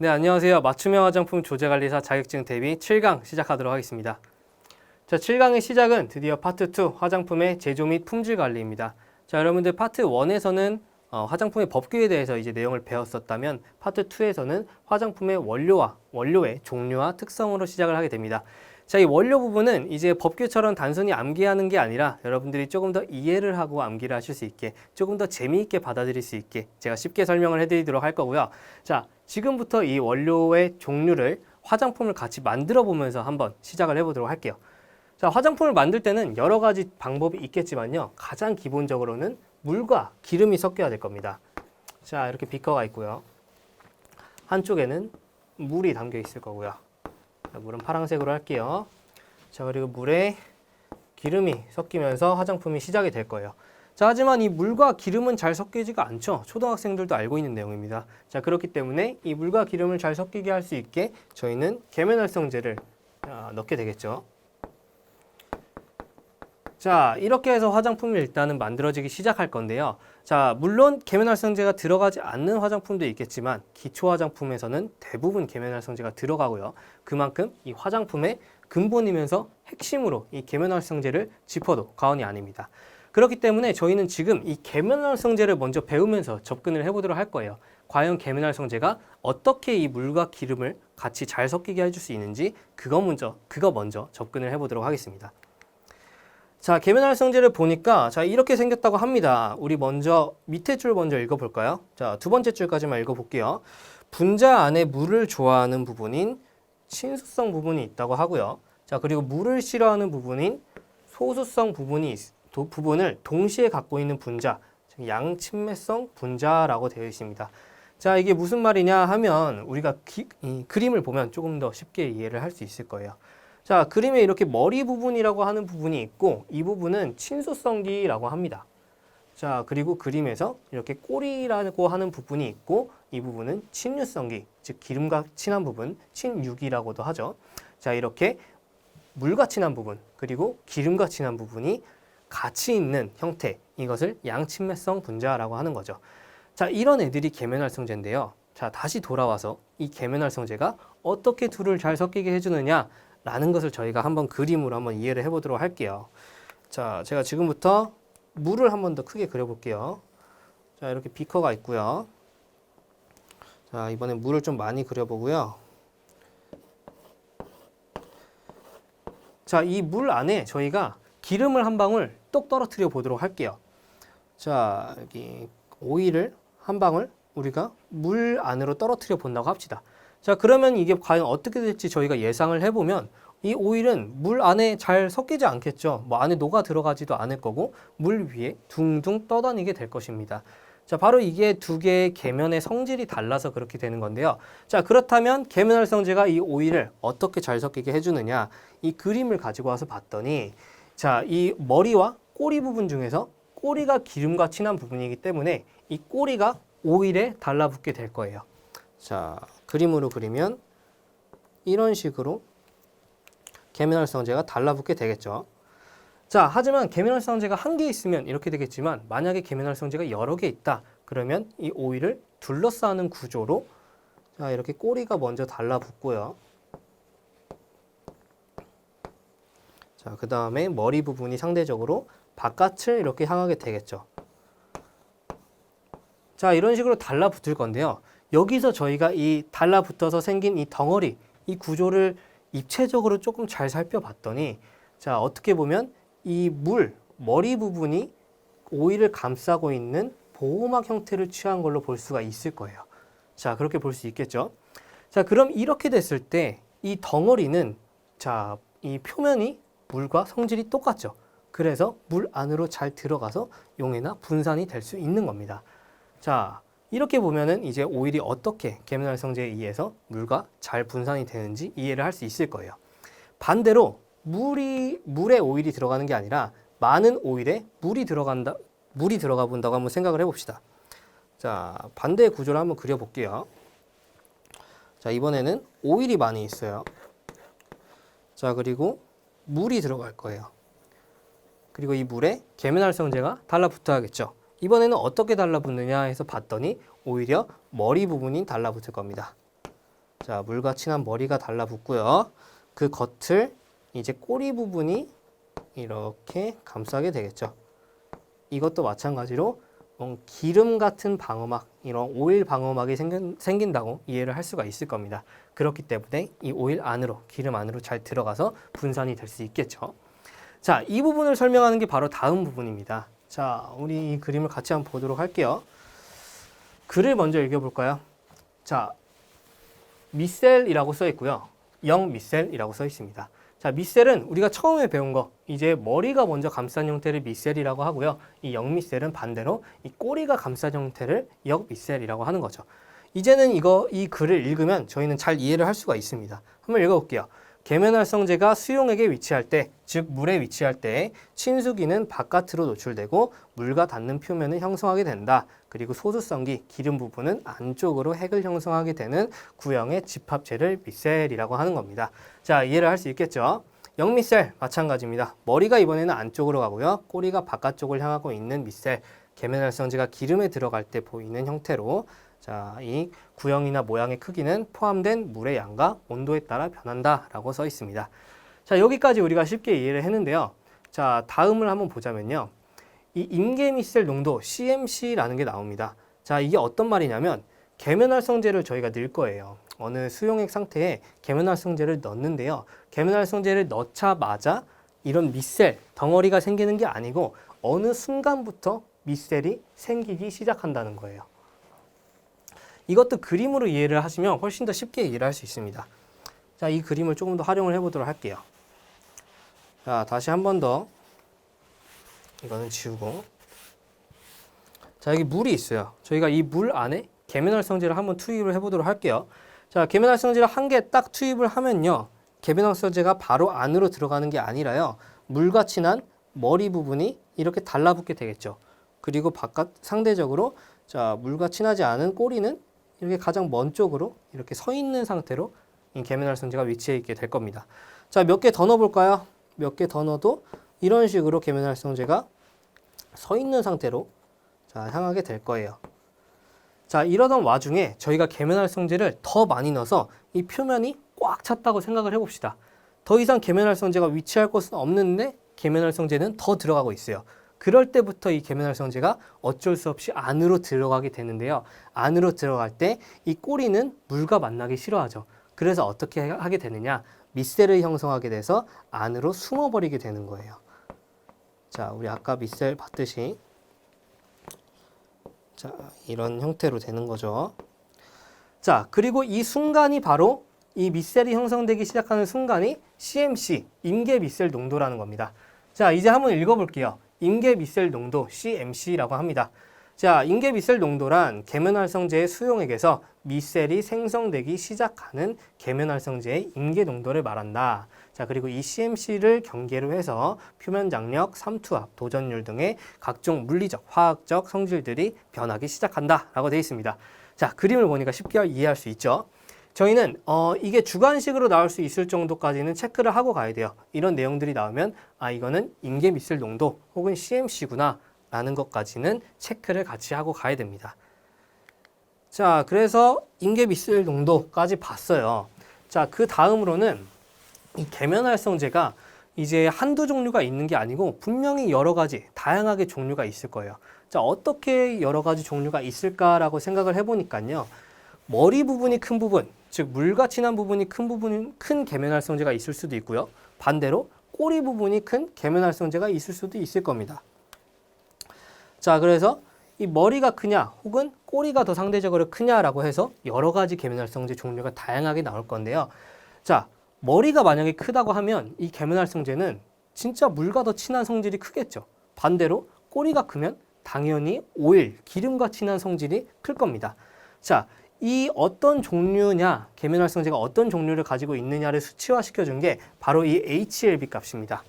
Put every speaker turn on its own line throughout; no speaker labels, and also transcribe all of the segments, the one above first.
네, 안녕하세요. 맞춤형 화장품 조제관리사 자격증 대비 7강 시작하도록 하겠습니다. 자, 7강의 시작은 드디어 파트 2 화장품의 제조 및 품질 관리입니다. 자, 여러분들 파트 1에서는 화장품의 법규에 대해서 이제 내용을 배웠었다면 파트 2에서는 화장품의 원료의 종류와 특성으로 시작을 하게 됩니다. 자, 이 원료 부분은 이제 법규처럼 단순히 암기하는 게 아니라 여러분들이 조금 더 이해를 하고 암기를 하실 수 있게 조금 더 재미있게 받아들일 수 있게 제가 쉽게 설명을 해드리도록 할 거고요. 자, 지금부터 이 원료의 종류를 화장품을 같이 만들어 보면서 한번 시작을 해보도록 할게요. 자, 화장품을 만들 때는 여러 가지 방법이 있겠지만요. 가장 기본적으로는 물과 기름이 섞여야 될 겁니다. 자, 이렇게 비커가 있고요. 한쪽에는 물이 담겨 있을 거고요. 자, 물은 파란색으로 할게요. 자, 그리고 물에 기름이 섞이면서 화장품이 시작이 될 거예요. 자, 하지만 이 물과 기름은 잘 섞이지가 않죠. 초등학생들도 알고 있는 내용입니다. 자, 그렇기 때문에 이 물과 기름을 잘 섞이게 할 수 있게 저희는 계면활성제를 넣게 되겠죠. 자, 이렇게 해서 화장품이 일단은 만들어지기 시작할 건데요. 자, 물론 계면활성제가 들어가지 않는 화장품도 있겠지만 기초 화장품에서는 대부분 계면활성제가 들어가고요. 그만큼 이 화장품의 근본이면서 핵심으로 이 계면활성제를 짚어도 과언이 아닙니다. 그렇기 때문에 저희는 지금 이 계면활성제를 먼저 배우면서 접근을 해보도록 할 거예요. 과연 계면활성제가 어떻게 이 물과 기름을 같이 잘 섞이게 해줄 수 있는지 그거 먼저 접근을 해보도록 하겠습니다. 자, 계면활성제를 보니까 자, 이렇게 생겼다고 합니다. 우리 먼저 밑에 줄 먼저 읽어볼까요? 자, 두 번째 줄까지만 읽어볼게요. 분자 안에 물을 좋아하는 부분인 친수성 부분이 있다고 하고요. 자, 그리고 물을 싫어하는 부분인 소수성 부분을 동시에 갖고 있는 분자, 양친매성 분자라고 되어 있습니다. 자, 이게 무슨 말이냐 하면 우리가 이 그림을 보면 조금 더 쉽게 이해를 할 수 있을 거예요. 자, 그림에 이렇게 머리 부분이라고 하는 부분이 있고 이 부분은 친수성기라고 합니다. 자, 그리고 그림에서 이렇게 꼬리라고 하는 부분이 있고 이 부분은 친유성기, 즉 기름과 친한 부분, 친유기라고도 하죠. 자, 이렇게 물과 친한 부분, 그리고 기름과 친한 부분이 같이 있는 형태, 이것을 양친매성 분자라고 하는 거죠. 자, 이런 애들이 계면활성제인데요. 자, 다시 돌아와서 이 계면활성제가 어떻게 둘을 잘 섞이게 해주느냐 라는 것을 저희가 한번 그림으로 한번 이해를 해보도록 할게요. 자, 제가 지금부터 물을 한번 더 크게 그려볼게요. 자, 이렇게 비커가 있고요. 자, 이번엔 물을 좀 많이 그려보고요. 자, 이 물 안에 저희가 기름을 한 방울 똑 떨어뜨려 보도록 할게요. 자, 여기 오일을 한 방울 우리가 물 안으로 떨어뜨려 본다고 합시다. 자, 그러면 이게 과연 어떻게 될지 저희가 예상을 해보면 이 오일은 물 안에 잘 섞이지 않겠죠. 뭐 안에 녹아 들어가지도 않을 거고 물 위에 둥둥 떠다니게 될 것입니다. 자, 바로 이게 두 개의 계면의 성질이 달라서 그렇게 되는 건데요. 자, 그렇다면 계면활성제가 이 오일을 어떻게 잘 섞이게 해주느냐, 이 그림을 가지고 와서 봤더니 자, 이 머리와 꼬리 부분 중에서 꼬리가 기름과 친한 부분이기 때문에 이 꼬리가 오일에 달라붙게 될 거예요. 자, 그림으로 그리면 이런 식으로 계면활성제가 달라붙게 되겠죠. 자, 하지만 계면활성제가 한 개 있으면 이렇게 되겠지만 만약에 계면활성제가 여러 개 있다. 그러면 이 오일을 둘러싸는 구조로 자, 이렇게 꼬리가 먼저 달라붙고요. 자, 그 다음에 머리 부분이 상대적으로 바깥을 이렇게 향하게 되겠죠. 자, 이런 식으로 달라붙을 건데요. 여기서 저희가 이 달라붙어서 생긴 이 덩어리, 이 구조를 입체적으로 조금 잘 살펴봤더니 자, 어떻게 보면 이 머리 부분이 오일을 감싸고 있는 보호막 형태를 취한 걸로 볼 수가 있을 거예요. 자, 그렇게 볼 수 있겠죠. 자, 그럼 이렇게 됐을 때 이 덩어리는 자, 이 표면이 물과 성질이 똑같죠. 그래서 물 안으로 잘 들어가서 용해나 분산이 될 수 있는 겁니다. 자, 이렇게 보면은 이제 오일이 어떻게 계면활성제에 의해서 물과 잘 분산이 되는지 이해를 할 수 있을 거예요. 반대로 물에 오일이 들어가는 게 아니라 많은 오일에 물이 들어가 본다고 한번 생각을 해봅시다. 자, 반대의 구조를 한번 그려볼게요. 자, 이번에는 오일이 많이 있어요. 자, 그리고 물이 들어갈 거예요. 그리고 이 물에 계면활성제가 달라붙어야겠죠. 이번에는 어떻게 달라붙느냐 해서 봤더니 오히려 머리 부분이 달라붙을 겁니다. 자, 물과 친한 머리가 달라붙고요. 그 겉을 이제 꼬리 부분이 이렇게 감싸게 되겠죠. 이것도 마찬가지로 기름 같은 방어막, 이런 오일 방어막이 생긴다고 이해를 할 수가 있을 겁니다. 그렇기 때문에 이 오일 안으로, 기름 안으로 잘 들어가서 분산이 될 수 있겠죠. 자, 이 부분을 설명하는 게 바로 다음 부분입니다. 자, 우리 이 그림을 같이 한번 보도록 할게요. 글을 먼저 읽어볼까요? 자, 미셀이라고 써 있고요. 영미셀이라고 써 있습니다. 자, 미셀은 우리가 처음에 배운 거, 이제 머리가 먼저 감싼 형태를 미셀이라고 하고요. 이 역미셀은 반대로 이 꼬리가 감싼 형태를 역미셀이라고 하는 거죠. 이제는 이 글을 읽으면 저희는 잘 이해를 할 수가 있습니다. 한번 읽어볼게요. 계면활성제가 수용액에 위치할 때, 즉 물에 위치할 때 친수기는 바깥으로 노출되고 물과 닿는 표면을 형성하게 된다. 그리고 소수성기, 기름 부분은 안쪽으로 핵을 형성하게 되는 구형의 집합체를 미셀이라고 하는 겁니다. 자, 이해를 할 수 있겠죠? 역미셀 마찬가지입니다. 머리가 이번에는 안쪽으로 가고요. 꼬리가 바깥쪽을 향하고 있는 미셀, 계면활성제가 기름에 들어갈 때 보이는 형태로, 자, 이 구형이나 모양의 크기는 포함된 물의 양과 온도에 따라 변한다라고 써 있습니다. 자, 여기까지 우리가 쉽게 이해를 했는데요. 자, 다음을 한번 보자면요. 이 임계미셀 농도 CMC라는 게 나옵니다. 자, 이게 어떤 말이냐면 계면활성제를 저희가 넣을 거예요. 어느 수용액 상태에 계면활성제를 넣는데요. 계면활성제를 넣자마자 이런 미셀, 덩어리가 생기는 게 아니고 어느 순간부터 미셀이 생기기 시작한다는 거예요. 이것도 그림으로 이해를 하시면 훨씬 더 쉽게 이해를 할 수 있습니다. 자, 이 그림을 조금 더 활용을 해보도록 할게요. 자, 다시 한 번 더. 이거는 지우고. 자, 여기 물이 있어요. 저희가 이 물 안에 계면활성제를 한번 투입을 해보도록 할게요. 자, 계면활성제를 한 개 딱 투입을 하면요. 계면활성제가 바로 안으로 들어가는 게 아니라요. 물과 친한 머리 부분이 이렇게 달라붙게 되겠죠. 그리고 바깥 상대적으로 자, 물과 친하지 않은 꼬리는 이렇게 가장 먼 쪽으로 이렇게 서 있는 상태로 이 계면활성제가 위치해 있게 될 겁니다. 자, 몇 개 더 넣어볼까요? 몇 개 더 넣어도 이런 식으로 계면활성제가 서 있는 상태로 자, 향하게 될 거예요. 자, 이러던 와중에 저희가 계면활성제를 더 많이 넣어서 이 표면이 꽉 찼다고 생각을 해봅시다. 더 이상 계면활성제가 위치할 곳은 없는데 계면활성제는 더 들어가고 있어요. 그럴 때부터 이 계면활성제가 어쩔 수 없이 안으로 들어가게 되는데요. 안으로 들어갈 때 이 꼬리는 물과 만나기 싫어하죠. 그래서 어떻게 하게 되느냐? 미셀을 형성하게 돼서 안으로 숨어버리게 되는 거예요. 자, 우리 아까 미셀 봤듯이 자, 이런 형태로 되는 거죠. 자, 그리고 이 순간이 바로 이 미셀이 형성되기 시작하는 순간이 CMC, 임계 미셀 농도라는 겁니다. 자, 이제 한번 읽어볼게요. 임계 미셀 농도 CMC라고 합니다. 자, 임계 미셀 농도란 계면활성제의 수용액에서 미셀이 생성되기 시작하는 계면활성제의 임계 농도를 말한다. 자, 그리고 이 CMC를 경계로 해서 표면 장력, 삼투압, 도전율 등의 각종 물리적, 화학적 성질들이 변하기 시작한다 라고 되어 있습니다. 자, 그림을 보니까 쉽게 이해할 수 있죠. 저희는 이게 주관식으로 나올 수 있을 정도까지는 체크를 하고 가야 돼요. 이런 내용들이 나오면 아, 이거는 임계 미셀 농도 혹은 CMC구나 라는 것까지는 체크를 같이 하고 가야 됩니다. 자, 그래서 임계 미셀 농도까지 봤어요. 자, 그 다음으로는 이 계면활성제가 이제 한두 종류가 있는 게 아니고 분명히 여러 가지 다양하게 종류가 있을 거예요. 자, 어떻게 여러 가지 종류가 있을까라고 생각을 해보니까요. 머리 부분이 큰 부분, 즉 물과 친한 부분이 큰 계면활성제가 있을 수도 있고요. 반대로 꼬리 부분이 큰 계면활성제가 있을 수도 있을 겁니다. 자, 그래서 이 머리가 크냐 혹은 꼬리가 더 상대적으로 크냐라고 해서 여러 가지 계면활성제 종류가 다양하게 나올 건데요. 자, 머리가 만약에 크다고 하면 이 계면활성제는 진짜 물과 더 친한 성질이 크겠죠. 반대로 꼬리가 크면 당연히 오일, 기름과 친한 성질이 클 겁니다. 자, 이 어떤 종류냐, 계면활성제가 어떤 종류를 가지고 있느냐를 수치화시켜 준 게 바로 이 HLB 값입니다.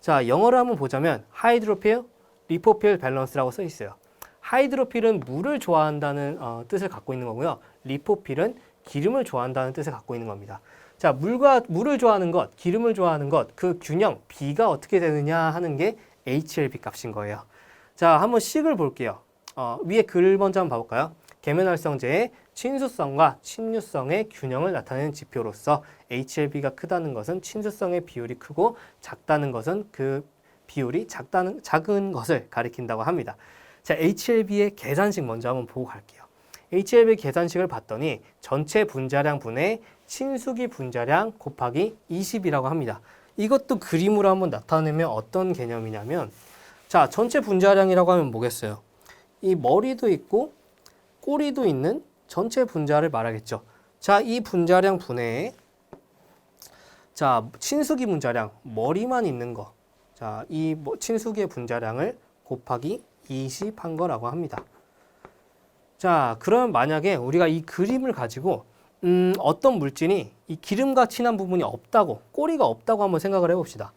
자, 영어를 한번 보자면 하이드로필, 리포필 밸런스라고 써 있어요. 하이드로필은 물을 좋아한다는 뜻을 갖고 있는 거고요. 리포필은 기름을 좋아한다는 뜻을 갖고 있는 겁니다. 자, 물을 좋아하는 것, 기름을 좋아하는 것, 그 균형, B가 어떻게 되느냐 하는 게 HLB 값인 거예요. 자, 한번 식을 볼게요. 위에 글 먼저 한번 봐볼까요? 계면활성제의 친수성과 친유성의 균형을 나타내는 지표로서 HLB가 크다는 것은 친수성의 비율이 크고 작다는 것은 그 비율이 작은 것을 가리킨다고 합니다. 자, HLB의 계산식 먼저 한번 보고 갈게요. HLB 계산식을 봤더니 전체 분자량 분의 친수기 분자량 곱하기 20이라고 합니다. 이것도 그림으로 한번 나타내면 어떤 개념이냐면, 자, 전체 분자량이라고 하면 뭐겠어요? 이 머리도 있고 꼬리도 있는 전체 분자를 말하겠죠. 자, 이 분자량 분해에 자, 친수기 분자량, 머리만 있는 거. 자, 이 친수기의 분자량을 곱하기 20 한 거라고 합니다. 자, 그럼 만약에 우리가 이 그림을 가지고 어떤 물질이 이 기름과 친한 부분이 없다고, 꼬리가 없다고 한번 생각을 해봅시다.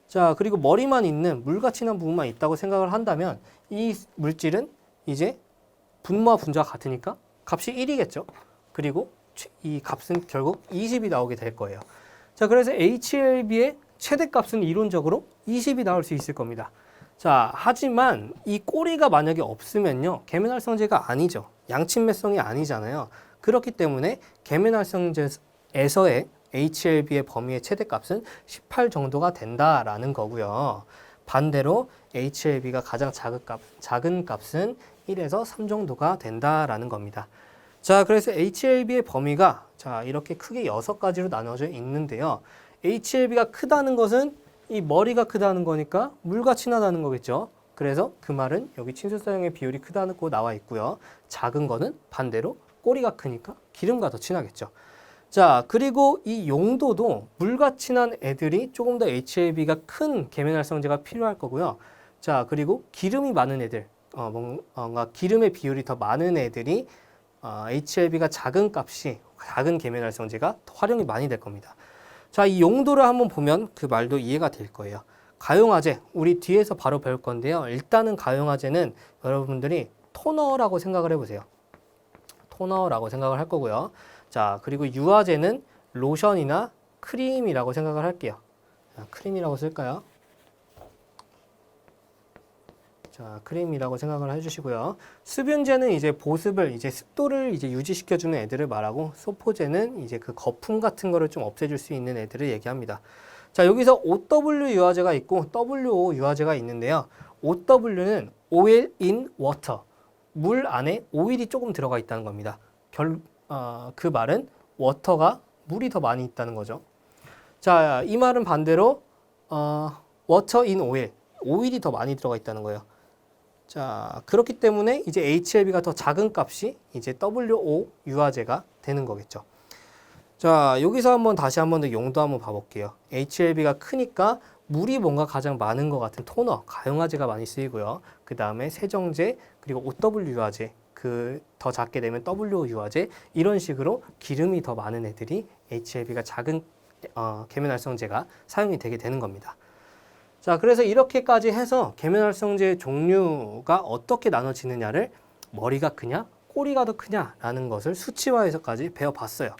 자, 그리고 머리만 있는 물과 친한 부분만 있다고 생각을 한다면 이 물질은 이제 분모와 분자가 같으니까 값이 1이겠죠. 그리고 이 값은 결국 20이 나오게 될 거예요. 자, 그래서 HLB의 최대값은 이론적으로 20이 나올 수 있을 겁니다. 자, 하지만 이 꼬리가 만약에 없으면요, 계면활성제가 아니죠. 양친매성이 아니잖아요. 그렇기 때문에 계면활성제에서의 HLB의 범위의 최대값은 18 정도가 된다라는 거고요. 반대로 HLB가 가장 작은 값은 1에서 3 정도가 된다라는 겁니다. 자, 그래서 HLB의 범위가 자, 이렇게 크게 6가지로 나눠져 있는데요. HLB가 크다는 것은 이 머리가 크다는 거니까 물과 친하다는 거겠죠. 그래서 그 말은 여기 친수성의 비율이 크다고 나와 있고요. 작은 거는 반대로 꼬리가 크니까 기름과 더 친하겠죠. 자, 그리고 이 용도도 물과 친한 애들이 조금 더 HLB가 큰 계면활성제가 필요할 거고요. 자, 그리고 기름이 많은 애들, 뭔가 기름의 비율이 더 많은 애들이 HLB가 작은 계면활성제가 더 활용이 많이 될 겁니다. 자, 이 용도를 한번 보면 그 말도 이해가 될 거예요. 가용화제, 우리 뒤에서 바로 배울 건데요. 일단은 가용화제는 여러분들이 토너라고 생각을 해보세요. 토너라고 생각을 할 거고요. 자, 그리고 유화제는 로션이나 크림이라고 생각을 할게요. 자, 크림이라고 쓸까요? 자, 크림이라고 생각을 해주시고요. 수분제는 이제 보습을, 이제 습도를 이제 유지시켜주는 애들을 말하고, 소포제는 이제 그 거품 같은 거를 좀 없애줄 수 있는 애들을 얘기합니다. 자, 여기서 OW 유화제가 있고 WO 유화제가 있는데요. OW는 oil in water. 물 안에 오일이 조금 들어가 있다는 겁니다. 그 말은 워터가 물이 더 많이 있다는 거죠. 자, 이 말은 반대로 water in oil. 오일이 더 많이 들어가 있다는 거예요. 자, 그렇기 때문에 이제 HLB가 더 작은 값이 이제 WO 유화제가 되는 거겠죠. 자, 여기서 다시 한 번 더 용도 한번 봐볼게요. HLB가 크니까 물이 뭔가 가장 많은 것 같은 토너, 가용화제가 많이 쓰이고요. 그 다음에 세정제, 그리고 OW 유화제, 더 작게 되면 WO 유화제, 이런 식으로 기름이 더 많은 애들이 HLB가 작은 계면활성제가 사용이 되게 되는 겁니다. 자, 그래서 이렇게까지 해서 계면활성제 종류가 어떻게 나눠지느냐를 머리가 크냐, 꼬리가 더 크냐라는 것을 수치화해서까지 배워봤어요.